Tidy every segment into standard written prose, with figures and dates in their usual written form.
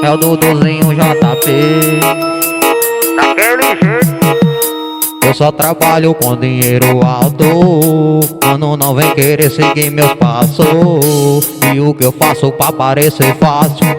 É o Duduzinho JP. Daquele jeito. Eu só trabalho com dinheiro alto. Mano, não vem querer seguir meus passos. E o que eu faço pra parecer fácil?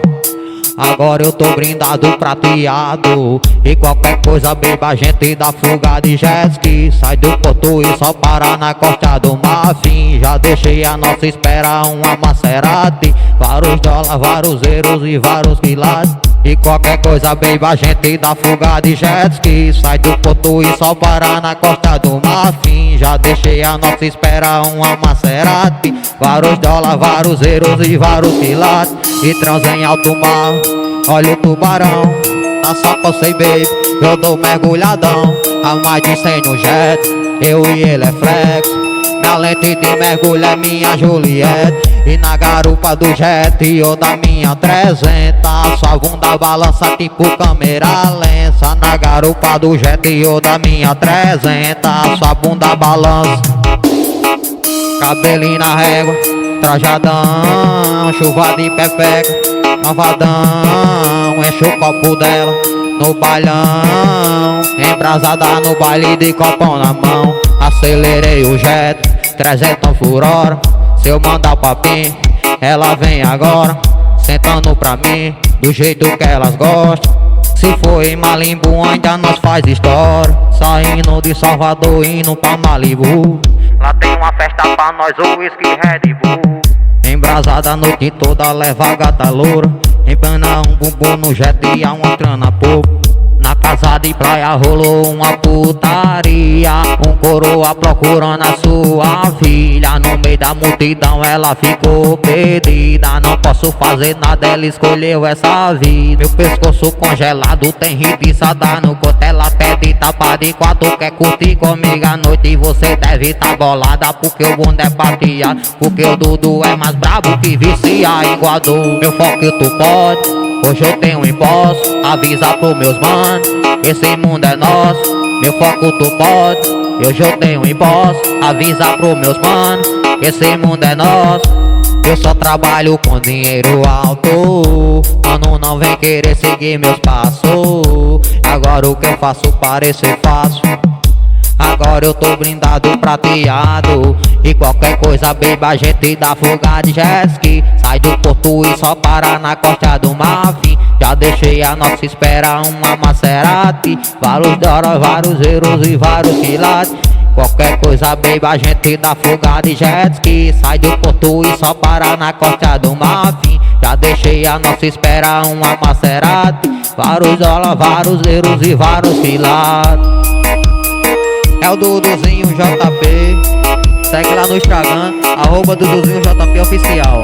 Agora eu tô brindado, prateado. E qualquer coisa, beba, a gente dá fuga de Jetski. Sai do porto e só para na costa do Marfim. Já deixei a nossa espera uma Maserati. Vários dólares, vários euros e vários quilates. E qualquer coisa, beba, a gente dá fuga de Jetski. Sai do porto e só para na costa do Marfim. Já deixei a nossa espera uma Maserati. Vários dólares, vários euros e vários quilates. E transa em alto mar, olha o tubarão. Na sapa sei, baby, eu dou mergulhadão. A mais de 100 no jet, eu e ele é flex. Minha lente de mergulho é minha Juliette. E na garupa do jet eu da minha 300. Sua bunda balança tipo câmera lenta. Na garupa do jet eu da minha 300. Sua bunda balança, cabelinho na régua, trajadão, chuva de pepeca, malvadão. Enche o copo dela no bailão, embrasada no baile de copão na mão. Acelerei o jet, 300 por hora. Se eu mandar o papinho, ela vem agora, sentando pra mim, do jeito que elas gostam. Se for em Malimbu ainda nós faz história. Saindo de Salvador, indo pra Malibu. Lá tem uma festa pra nós, o whisky Red Bull. Embrasada a noite toda, leva a gata loura. Empana um bumbum no jet e a uma trana pouco. Na casa de praia rolou uma putaria. Um coroa procurando a sua filha. No meio da multidão ela ficou perdida. Não posso fazer nada, ela escolheu essa vida. Meu pescoço congelado tem ribiçada no corpo. Ela pede tapa de quatro, quer curtir comigo à noite. E você deve tá bolada porque o mundo é bateado. Porque o Dudu é mais brabo que vicia igual do meu foco tu pode. Hoje eu tenho um imposto, avisa pros meus manos, esse mundo é nosso, meu foco tu pode. Hoje eu tenho um imposto, avisa pros meus manos, esse mundo é nosso. Eu só trabalho com dinheiro alto. Mano, não vem querer seguir meus passos. Agora o que eu faço parecer fácil. Agora eu tô brindado, prateado. E qualquer coisa, beba, a gente dá fuga de Jetski. Sai do porto e só para na costa do Marfim. Já deixei a nossa espera uma Maserati. Vários dólares, vários euros e vários quilates. Qualquer coisa, beba, a gente dá fuga de Jetski. Sai do porto e só para na costa do Marfim. Já deixei a nossa espera uma Maserati. Vários dólares, vários euros e vários quilates. É o Duduzinho JP. Segue lá no Instagram, @Duduzinho JP oficial.